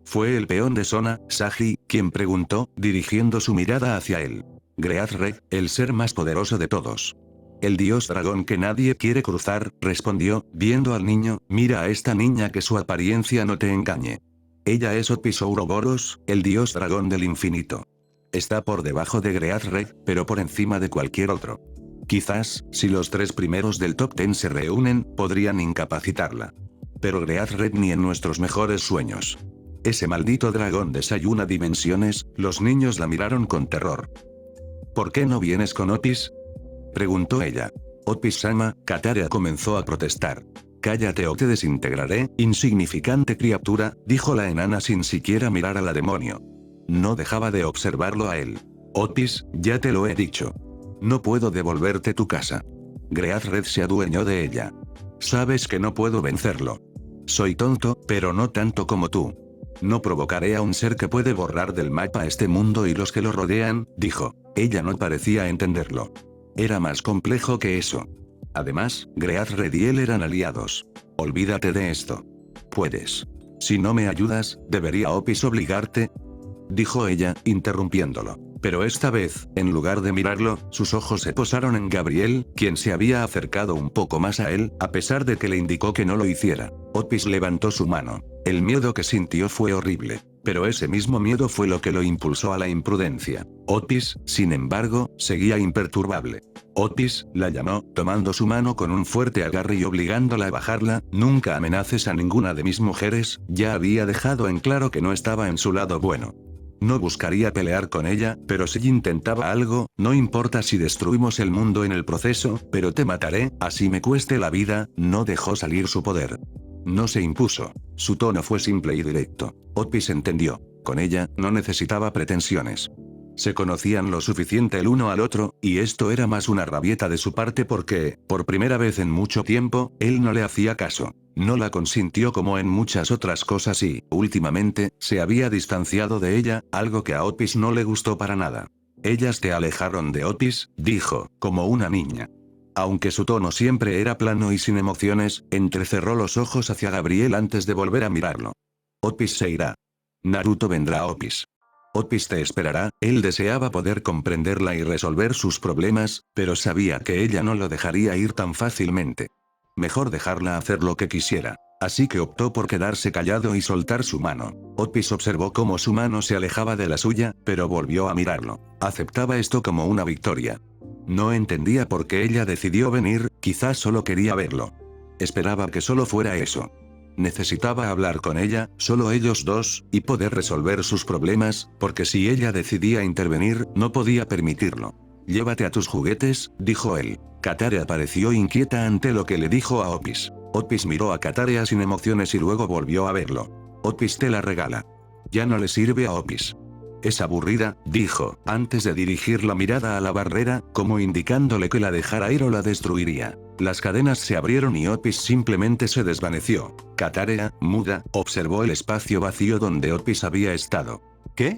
Fue el peón de Sona, Sagi, quien preguntó, dirigiendo su mirada hacia él. Greathred, el ser más poderoso de todos. El dios dragón que nadie quiere cruzar, respondió, viendo al niño. Mira a esta niña, que su apariencia no te engañe. Ella es Otis Ouroboros, el dios dragón del infinito. Está por debajo de Greathred, pero por encima de cualquier otro. Quizás, si los 3 primeros del top 10 se reúnen, podrían incapacitarla. Pero Greathred ni en nuestros mejores sueños. Ese maldito dragón desayuna dimensiones. Los niños la miraron con terror. ¿Por qué no vienes con Otis?, preguntó ella. Otis-sama, Katara comenzó a protestar. Cállate o te desintegraré, insignificante criatura, dijo la enana sin siquiera mirar a la demonio. No dejaba de observarlo a él. Otis, ya te lo he dicho. No puedo devolverte tu casa. Greathred se adueñó de ella. Sabes que no puedo vencerlo. Soy tonto, pero no tanto como tú. No provocaré a un ser que puede borrar del mapa este mundo y los que lo rodean, dijo. Ella no parecía entenderlo. Era más complejo que eso. Además, Greathred y él eran aliados. Olvídate de esto. Puedes. Si no me ayudas, ¿debería Otis obligarte?, dijo ella, interrumpiéndolo. Pero esta vez, en lugar de mirarlo, sus ojos se posaron en Gabriel, quien se había acercado un poco más a él, a pesar de que le indicó que no lo hiciera. Otis levantó su mano. El miedo que sintió fue horrible. Pero ese mismo miedo fue lo que lo impulsó a la imprudencia. Otis, sin embargo, seguía imperturbable. Otis, la llamó, tomando su mano con un fuerte agarre y obligándola a bajarla. Nunca amenaces a ninguna de mis mujeres. Ya había dejado en claro que no estaba en su lado bueno. No buscaría pelear con ella, pero si intentaba algo, no importa si destruimos el mundo en el proceso, pero te mataré, así me cueste la vida. No dejó salir su poder. No se impuso. Su tono fue simple y directo. Otis entendió. Con ella, no necesitaba pretensiones. Se conocían lo suficiente el uno al otro, y esto era más una rabieta de su parte porque, por primera vez en mucho tiempo, él no le hacía caso. No la consintió como en muchas otras cosas y, últimamente, se había distanciado de ella, algo que a Otis no le gustó para nada. Ellas te alejaron de Otis, dijo, como una niña. Aunque su tono siempre era plano y sin emociones, entrecerró los ojos hacia Gabriel antes de volver a mirarlo. Otis se irá. Naruto vendrá a Otis. Otis te esperará. Él deseaba poder comprenderla y resolver sus problemas, pero sabía que ella no lo dejaría ir tan fácilmente. Mejor dejarla hacer lo que quisiera. Así que optó por quedarse callado y soltar su mano. Otis observó cómo su mano se alejaba de la suya, pero volvió a mirarlo. Aceptaba esto como una victoria. No entendía por qué ella decidió venir, quizás solo quería verlo. Esperaba que solo fuera eso. Necesitaba hablar con ella, solo ellos dos, y poder resolver sus problemas, porque si ella decidía intervenir, no podía permitirlo. Llévate a tus juguetes, dijo él. Katara pareció inquieta ante lo que le dijo a Otis. Otis miró a Katara sin emociones y luego volvió a verlo. Otis te la regala. Ya no le sirve a Otis. Es aburrida, dijo, antes de dirigir la mirada a la barrera, como indicándole que la dejara ir o la destruiría. Las cadenas se abrieron y Otis simplemente se desvaneció. Katara, muda, observó el espacio vacío donde Otis había estado. ¿Qué?,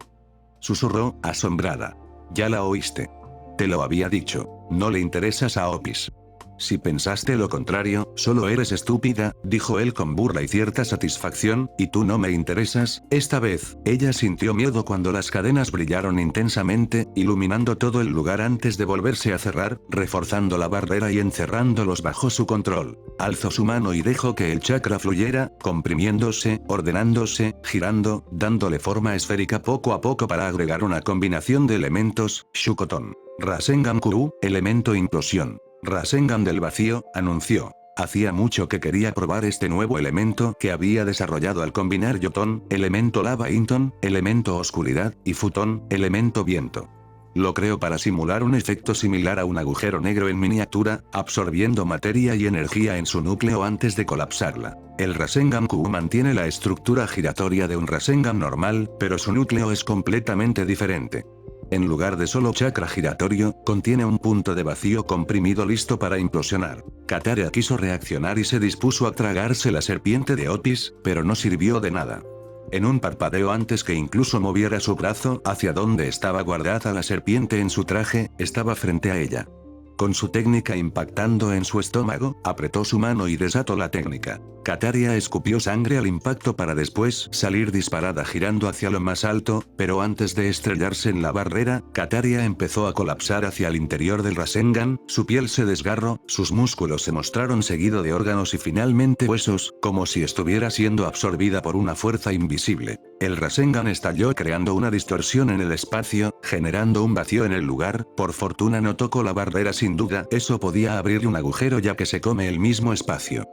susurró, asombrada. Ya la oíste. Te lo había dicho, no le interesas a Otis. Si pensaste lo contrario, solo eres estúpida, dijo él con burla y cierta satisfacción, y tú no me interesas. Esta vez, ella sintió miedo cuando las cadenas brillaron intensamente, iluminando todo el lugar antes de volverse a cerrar, reforzando la barrera y encerrándolos bajo su control. Alzó su mano y dejó que el chakra fluyera, comprimiéndose, ordenándose, girando, dándole forma esférica poco a poco para agregar una combinación de elementos. Shukoton. Rasengan Kuru, elemento implosión. Rasengan del vacío, anunció. Hacía mucho que quería probar este nuevo elemento que había desarrollado al combinar Yoton, elemento lava Inton, elemento oscuridad, y Futon, elemento viento. Lo creo para simular un efecto similar a un agujero negro en miniatura, absorbiendo materia y energía en su núcleo antes de colapsarla. El Rasengan Q mantiene la estructura giratoria de un Rasengan normal, pero su núcleo es completamente diferente. En lugar de solo chakra giratorio, contiene un punto de vacío comprimido listo para implosionar. Katara quiso reaccionar y se dispuso a tragarse la serpiente de Otis, pero no sirvió de nada. En un parpadeo antes que incluso moviera su brazo hacia donde estaba guardada la serpiente en su traje, estaba frente a ella. Con su técnica impactando en su estómago, apretó su mano y desató la técnica. Kataria escupió sangre al impacto para después salir disparada girando hacia lo más alto, pero antes de estrellarse en la barrera, Kataria empezó a colapsar hacia el interior del Rasengan, su piel se desgarró, sus músculos se mostraron seguido de órganos y finalmente huesos, como si estuviera siendo absorbida por una fuerza invisible. El Rasengan estalló creando una distorsión en el espacio, generando un vacío en el lugar, por fortuna no tocó la barrera sin duda, eso podía abrir un agujero ya que se come el mismo espacio.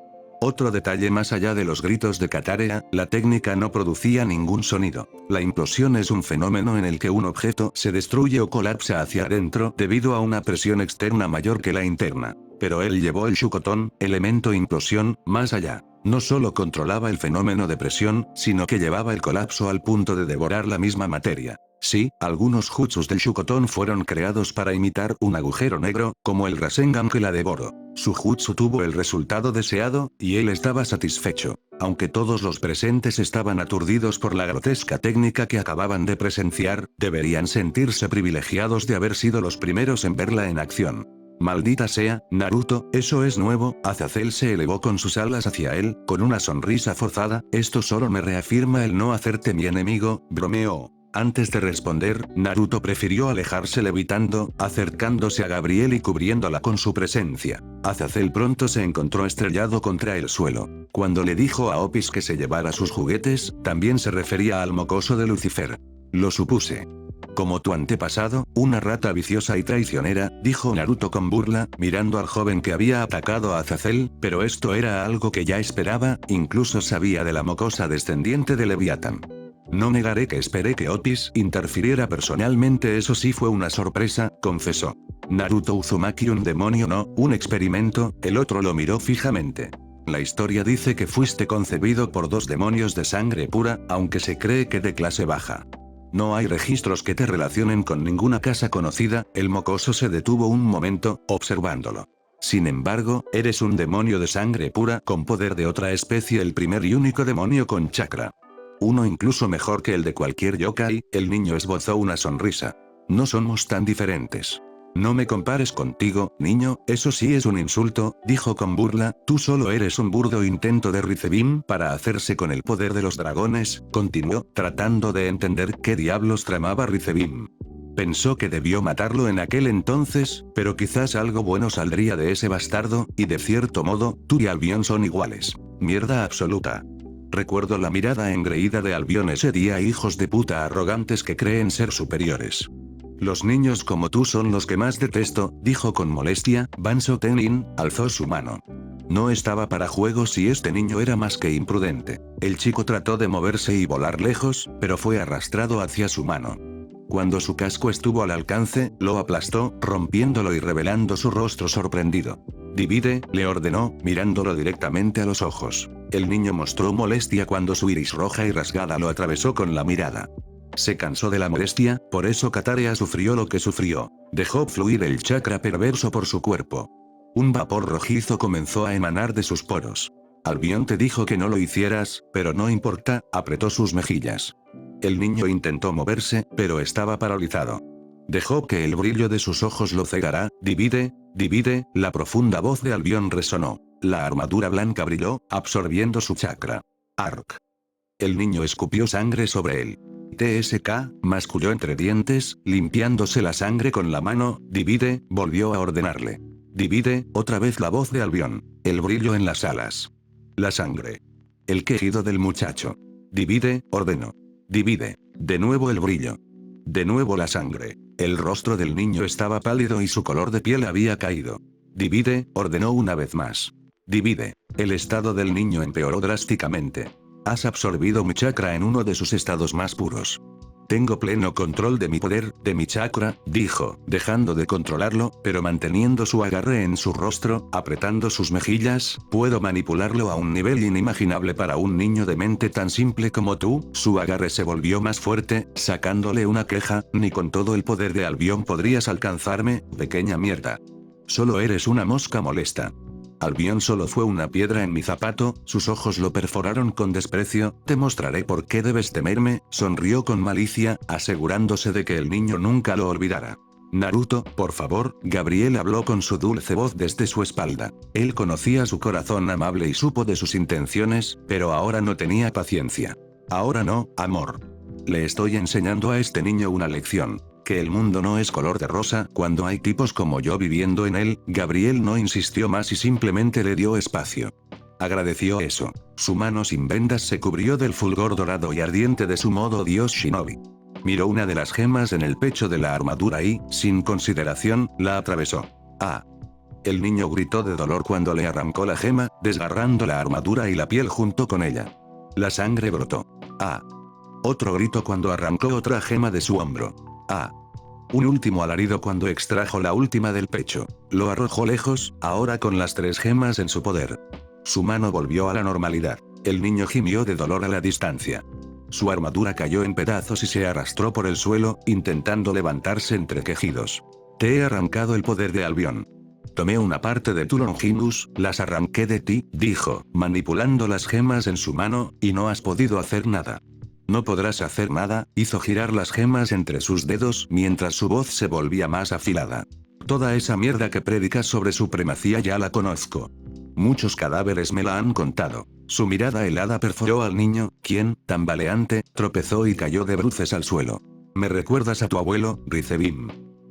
Otro detalle más allá de los gritos de Katarea, la técnica no producía ningún sonido. La implosión es un fenómeno en el que un objeto se destruye o colapsa hacia adentro debido a una presión externa mayor que la interna. Pero él llevó el Shukoton, elemento implosión, más allá. No solo controlaba el fenómeno de presión, sino que llevaba el colapso al punto de devorar la misma materia. Sí, algunos jutsus del Shukoton fueron creados para imitar un agujero negro, como el Rasengan que la devoró. Su jutsu tuvo el resultado deseado, y él estaba satisfecho. Aunque todos los presentes estaban aturdidos por la grotesca técnica que acababan de presenciar, deberían sentirse privilegiados de haber sido los primeros en verla en acción. Maldita sea, Naruto, eso es nuevo. Azazel se elevó con sus alas hacia él, con una sonrisa forzada, esto solo me reafirma el no hacerte mi enemigo, bromeó. Antes de responder, Naruto prefirió alejarse levitando, acercándose a Gabriel y cubriéndola con su presencia. Azazel pronto se encontró estrellado contra el suelo. Cuando le dijo a Opis que se llevara sus juguetes, también se refería al mocoso de Lucifer. Lo supuse. Como tu antepasado, una rata viciosa y traicionera, dijo Naruto con burla, mirando al joven que había atacado a Azazel, pero esto era algo que ya esperaba, incluso sabía de la mocosa descendiente de Leviatán. No negaré que esperé que Otis interfiriera personalmente, eso sí fue una sorpresa, confesó. Naruto Uzumaki, un demonio no, un experimento, el otro lo miró fijamente. La historia dice que fuiste concebido por dos demonios de sangre pura, aunque se cree que de clase baja. No hay registros que te relacionen con ninguna casa conocida. El mocoso se detuvo un momento, observándolo. Sin embargo, eres un demonio de sangre pura con poder de otra especie, el primer y único demonio con chakra. Uno incluso mejor que el de cualquier yokai. El niño esbozó una sonrisa. No somos tan diferentes. No me compares contigo, niño, eso sí es un insulto, dijo con burla, tú solo eres un burdo intento de Rizebin para hacerse con el poder de los dragones, continuó, tratando de entender qué diablos tramaba Rizebin. Pensó que debió matarlo en aquel entonces, pero quizás algo bueno saldría de ese bastardo, y de cierto modo, tú y Albion son iguales. Mierda absoluta. Recuerdo la mirada engreída de Albion ese día, hijos de puta arrogantes que creen ser superiores. Los niños como tú son los que más detesto, dijo con molestia. Banzo Tenin alzó su mano. No estaba para juegos y este niño era más que imprudente. El chico trató de moverse y volar lejos, pero fue arrastrado hacia su mano. Cuando su casco estuvo al alcance, lo aplastó, rompiéndolo y revelando su rostro sorprendido. Divide, le ordenó, mirándolo directamente a los ojos. El niño mostró molestia cuando su iris roja y rasgada lo atravesó con la mirada. Se cansó de la molestia, por eso Katarea sufrió lo que sufrió. Dejó fluir el chakra perverso por su cuerpo. Un vapor rojizo comenzó a emanar de sus poros. Albion te dijo que no lo hicieras, pero no importa, apretó sus mejillas. El niño intentó moverse, pero estaba paralizado. Dejó que el brillo de sus ojos lo cegara. Divide, Divide, la profunda voz de Albion resonó. La armadura blanca brilló, absorbiendo su chakra. Arc. El niño escupió sangre sobre él. TSK, masculló entre dientes, limpiándose la sangre con la mano. Divide, volvió a ordenarle. Divide, otra vez la voz de Albion. El brillo en las alas. La sangre. El quejido del muchacho. Divide, ordenó. Divide. De nuevo el brillo. De nuevo la sangre. El rostro del niño estaba pálido y su color de piel había caído. Divide, ordenó una vez más. Divide. El estado del niño empeoró drásticamente. Has absorbido mi chakra en uno de sus estados más puros. Tengo pleno control de mi poder, de mi chakra, dijo, dejando de controlarlo, pero manteniendo su agarre en su rostro, apretando sus mejillas. Puedo manipularlo a un nivel inimaginable para un niño de mente tan simple como tú. Su agarre se volvió más fuerte, sacándole una queja. Ni con todo el poder de Albion podrías alcanzarme, pequeña mierda. Solo eres una mosca molesta. Albion solo fue una piedra en mi zapato. Sus ojos lo perforaron con desprecio. Te mostraré por qué debes temerme, sonrió con malicia, asegurándose de que el niño nunca lo olvidara. Naruto, por favor, Gabriel habló con su dulce voz desde su espalda. Él conocía su corazón amable y supo de sus intenciones, pero ahora no tenía paciencia. Ahora no, amor. Le estoy enseñando a este niño una lección. Que el mundo no es color de rosa cuando hay tipos como yo viviendo en él. Gabriel no insistió más y simplemente le dio espacio. Agradeció eso. Su mano sin vendas se cubrió del fulgor dorado y ardiente de su modo dios shinobi. Miró una de las gemas en el pecho de la armadura y, sin consideración, la atravesó. ¡Ah! El niño gritó de dolor cuando le arrancó la gema, desgarrando la armadura y la piel junto con ella. La sangre brotó. ¡Ah! Otro grito cuando arrancó otra gema de su hombro. ¡Ah! Un último alarido cuando extrajo la última del pecho. Lo arrojó lejos, ahora con las 3 gemas en su poder. Su mano volvió a la normalidad. El niño gimió de dolor a la distancia. Su armadura cayó en pedazos y se arrastró por el suelo, intentando levantarse entre quejidos. Te he arrancado el poder de Albion. Tomé una parte de tu Longinus, las arranqué de ti, dijo, manipulando las gemas en su mano, y no has podido hacer nada. No podrás hacer nada, hizo girar las gemas entre sus dedos mientras su voz se volvía más afilada. Toda esa mierda que predicas sobre supremacía ya la conozco. Muchos cadáveres me la han contado. Su mirada helada perforó al niño, quien, tambaleante, tropezó y cayó de bruces al suelo. Me recuerdas a tu abuelo, Rizebim.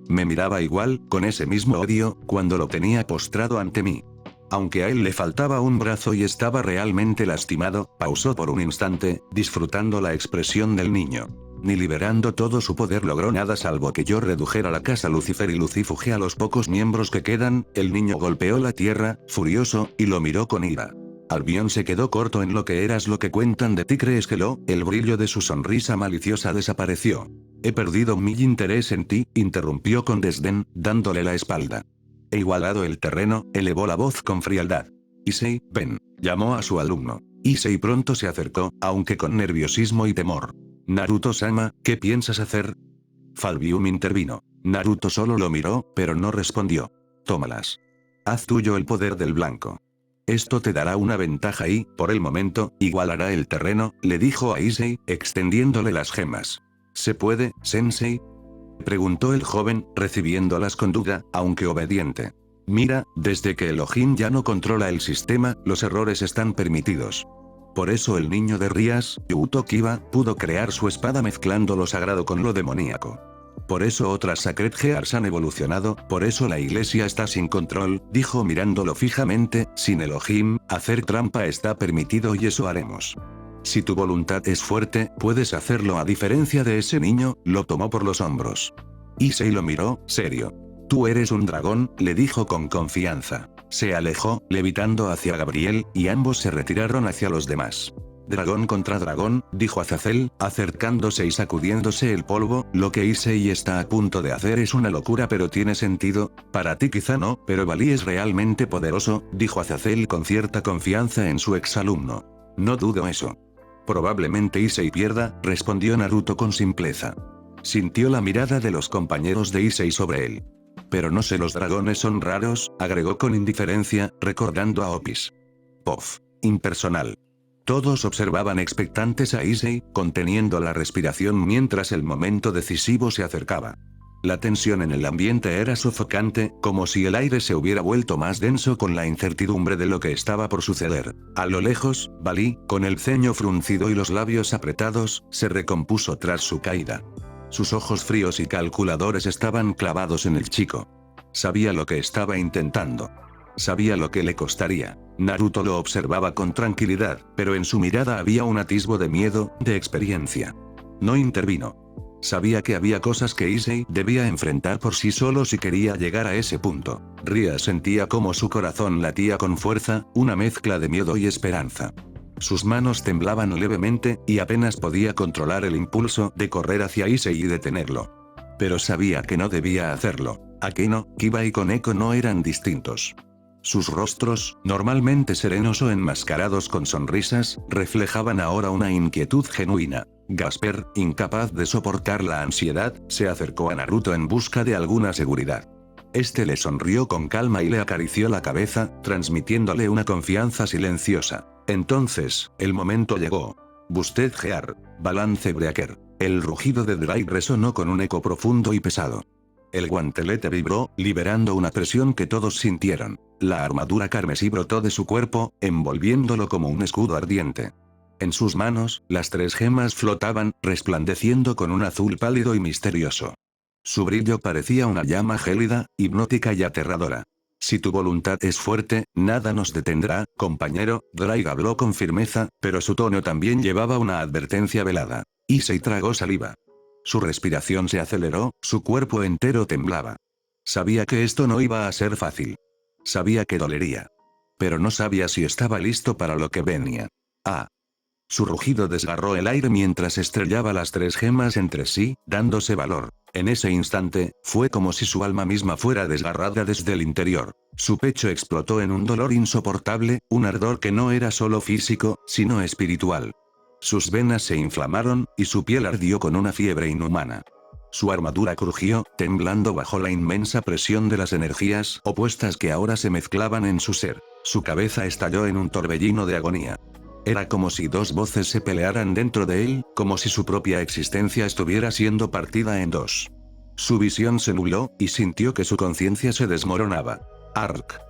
Me miraba igual, con ese mismo odio, cuando lo tenía postrado ante mí. Aunque a él le faltaba un brazo y estaba realmente lastimado, pausó por un instante, disfrutando la expresión del niño. Ni liberando todo su poder logró nada salvo que yo redujera la casa Lucifer y Lucifugé a los pocos miembros que quedan. El niño golpeó la tierra, furioso, y lo miró con ira. Albion se quedó corto en lo que eras lo que cuentan de ti. ¿Crees que el brillo de su sonrisa maliciosa desapareció? He perdido mi interés en ti, interrumpió con desdén, dándole la espalda. He igualado el terreno, elevó la voz con frialdad. Issei, ven, llamó a su alumno. Issei pronto se acercó, aunque con nerviosismo y temor. Naruto-sama, ¿qué piensas hacer? Falbium intervino. Naruto solo lo miró, pero no respondió. Tómalas. Haz tuyo el poder del blanco. Esto te dará una ventaja y, por el momento, igualará el terreno, le dijo a Issei, extendiéndole las gemas. ¿Se puede, sensei? Preguntó el joven, recibiéndolas con duda, aunque obediente. Mira, desde que Elohim ya no controla el sistema, los errores están permitidos. Por eso el niño de Rías, Yuto Kiba, pudo crear su espada mezclando lo sagrado con lo demoníaco. Por eso otras Sacred Gears han evolucionado, por eso la iglesia está sin control, dijo mirándolo fijamente, sin Elohim, hacer trampa está permitido y eso haremos. Si tu voluntad es fuerte, puedes hacerlo. A diferencia de ese niño, lo tomó por los hombros. Issei lo miró, serio. Tú eres un dragón, le dijo con confianza. Se alejó, levitando hacia Gabriel, y ambos se retiraron hacia los demás. Dragón contra dragón, dijo Azazel, acercándose y sacudiéndose el polvo. Lo que Issei está a punto de hacer es una locura, pero tiene sentido. Para ti quizá no, pero Bali es realmente poderoso, dijo Azazel con cierta confianza en su exalumno. No dudo eso. Probablemente Issei pierda, respondió Naruto con simpleza. Sintió la mirada de los compañeros de Issei sobre él. Pero no sé, los dragones son raros, agregó con indiferencia, recordando a Opis. Pof. Impersonal. Todos observaban expectantes a Issei, conteniendo la respiración mientras el momento decisivo se acercaba. La tensión en el ambiente era sofocante, como si el aire se hubiera vuelto más denso con la incertidumbre de lo que estaba por suceder. A lo lejos, Balí, con el ceño fruncido y los labios apretados, se recompuso tras su caída. Sus ojos fríos y calculadores estaban clavados en el chico. Sabía lo que estaba intentando. Sabía lo que le costaría. Naruto lo observaba con tranquilidad, pero en su mirada había un atisbo de miedo, de experiencia. No intervino. Sabía que había cosas que Issei debía enfrentar por sí solo si quería llegar a ese punto. Ria sentía cómo su corazón latía con fuerza, una mezcla de miedo y esperanza. Sus manos temblaban levemente, y apenas podía controlar el impulso de correr hacia Issei y detenerlo. Pero sabía que no debía hacerlo. Akeno, Kiba y Koneko no eran distintos. Sus rostros, normalmente serenos o enmascarados con sonrisas, reflejaban ahora una inquietud genuina. Gasper, incapaz de soportar la ansiedad, se acercó a Naruto en busca de alguna seguridad. Este le sonrió con calma y le acarició la cabeza, transmitiéndole una confianza silenciosa. Entonces, el momento llegó. Busted Gear, Balance Breaker. El rugido de Drake resonó con un eco profundo y pesado. El guantelete vibró, liberando una presión que todos sintieron. La armadura carmesí brotó de su cuerpo, envolviéndolo como un escudo ardiente. En sus manos, las 3 gemas flotaban, resplandeciendo con un azul pálido y misterioso. Su brillo parecía una llama gélida, hipnótica y aterradora. Si tu voluntad es fuerte, nada nos detendrá, compañero. Drake habló con firmeza, pero su tono también llevaba una advertencia velada. Issei tragó saliva. Su respiración se aceleró, su cuerpo entero temblaba. Sabía que esto no iba a ser fácil. Sabía que dolería. Pero no sabía si estaba listo para lo que venía. Ah. Su rugido desgarró el aire mientras estrellaba las 3 gemas entre sí, dándose valor. En ese instante, fue como si su alma misma fuera desgarrada desde el interior. Su pecho explotó en un dolor insoportable, un ardor que no era solo físico, sino espiritual. Sus venas se inflamaron, y su piel ardió con una fiebre inhumana. Su armadura crujió, temblando bajo la inmensa presión de las energías opuestas que ahora se mezclaban en su ser. Su cabeza estalló en un torbellino de agonía. Era como si 2 voces se pelearan dentro de él, como si su propia existencia estuviera siendo partida en 2. Su visión se nubló, y sintió que su conciencia se desmoronaba. Ark.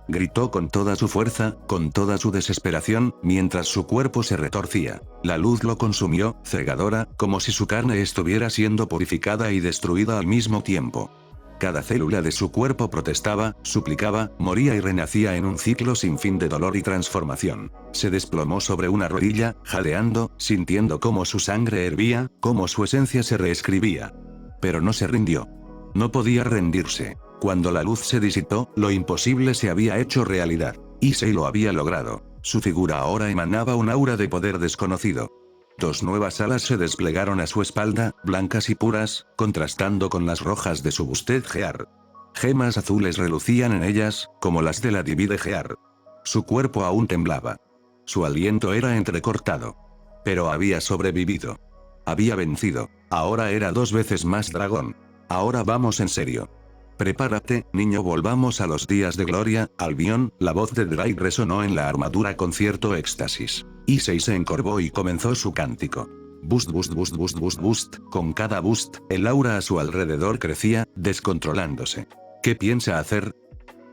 Gritó con toda su fuerza, con toda su desesperación, mientras su cuerpo se retorcía. La luz lo consumió, cegadora, como si su carne estuviera siendo purificada y destruida al mismo tiempo. Cada célula de su cuerpo protestaba, suplicaba, moría y renacía en un ciclo sin fin de dolor y transformación. Se desplomó sobre una rodilla, jadeando, sintiendo cómo su sangre hervía, cómo su esencia se reescribía. Pero no se rindió. No podía rendirse. Cuando la luz se disipó, lo imposible se había hecho realidad. Issei lo había logrado. Su figura ahora emanaba un aura de poder desconocido. 2 nuevas alas se desplegaron a su espalda, blancas y puras, contrastando con las rojas de su Busted Gear. Gemas azules relucían en ellas, como las de la Divide Gear. Su cuerpo aún temblaba. Su aliento era entrecortado. Pero había sobrevivido. Había vencido. Ahora era 2 veces más dragón. Ahora vamos en serio. Prepárate, niño, volvamos a los días de gloria, Albion. La voz de Drake resonó en la armadura con cierto éxtasis. Issei se encorvó y comenzó su cántico. Boost, boost, boost, boost, boost, boost. Con cada boost, el aura a su alrededor crecía, descontrolándose. ¿Qué piensa hacer?,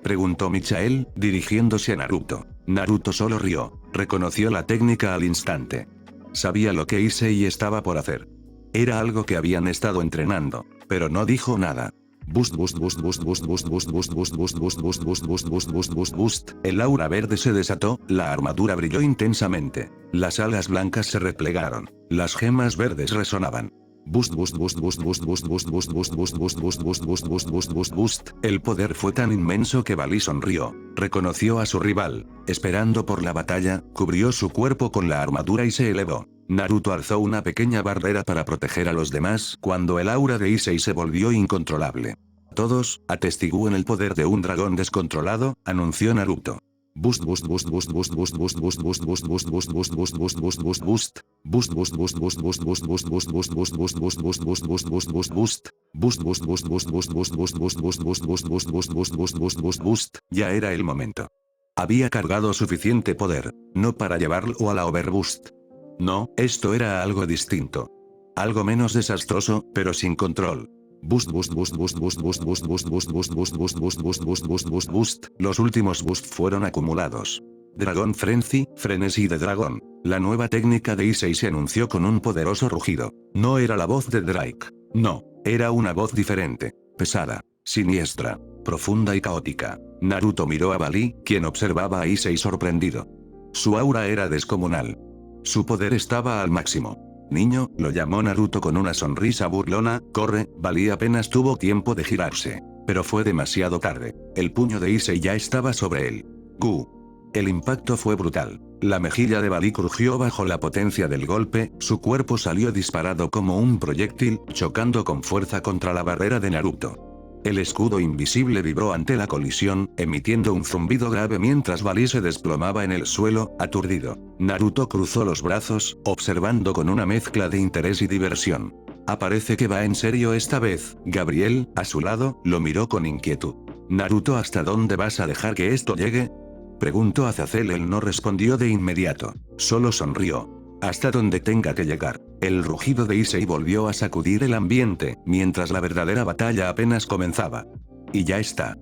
preguntó Michael, dirigiéndose a Naruto. Naruto solo rió. Reconoció la técnica al instante. Sabía lo que Issei estaba por hacer. Era algo que habían estado entrenando, pero no dijo nada. Boost, boost, boost, boost, boost, boost, boost, boost, boost, boost, boost, boost, boost, boost, boost, boost, boost, boost. El aura verde se desató, la armadura brilló intensamente. Las alas blancas se replegaron. Las gemas verdes resonaban. Boost, boost, boost, boost, boost, boost, boost, boost, boost, boost, boost, boost, boost, boost, boost, boost, boost, boost. El poder fue tan inmenso que Balí sonrió. Reconoció a su rival. Esperando por la batalla, cubrió su cuerpo con la armadura y se elevó. Naruto alzó una pequeña barrera para proteger a los demás cuando el aura de Issei se volvió incontrolable. Todos, atestigúen el poder de un dragón descontrolado, anunció Naruto. Boost, boost, boost, boost, boost, boost, boost, boost, boost, boost, boost, boost, boost, boost, boost, boost, boost, boost. Boost, boost, boost, boost, boost, boost, boost, boost, boost, boost, boost, boost, boost, boost, boost, boost, boost, boost. Boost, boost, boost, boost, boost, boost, boost, boost, boost, boost, boost, boost, boost, boost, boost, boost, boost. Ya era el momento. Había cargado suficiente poder, no para llevarlo a la Overboost. No, esto era algo distinto. Algo menos desastroso, pero sin control. Boost, boost, boost, boost, boost, boost, boost, boost, boost, boost, boost, boost, boost, boost, boost, boost, boost, boost. Los últimos boost fueron acumulados. Dragon Frenzy, frenesí de dragón. La nueva técnica de Issei se anunció con un poderoso rugido. No era la voz de Drake. No, era una voz diferente. Pesada, siniestra, profunda y caótica. Naruto miró a Bali, quien observaba a Issei sorprendido. Su aura era descomunal. Su poder estaba al máximo. Niño, lo llamó Naruto con una sonrisa burlona. Corre. Bali apenas tuvo tiempo de girarse. Pero fue demasiado tarde. El puño de Issei ya estaba sobre él. ¡Gu! El impacto fue brutal. La mejilla de Bali crujió bajo la potencia del golpe, su cuerpo salió disparado como un proyectil, chocando con fuerza contra la barrera de Naruto. El escudo invisible vibró ante la colisión, emitiendo un zumbido grave mientras Bali se desplomaba en el suelo, aturdido. Naruto cruzó los brazos, observando con una mezcla de interés y diversión. Parece que va en serio esta vez. Gabriel, a su lado, lo miró con inquietud. Naruto, ¿hasta dónde vas a dejar que esto llegue? Preguntó Azazel. Él no respondió de inmediato, solo sonrió. Hasta donde tenga que llegar. El rugido de Issei volvió a sacudir el ambiente, mientras la verdadera batalla apenas comenzaba. Y ya está.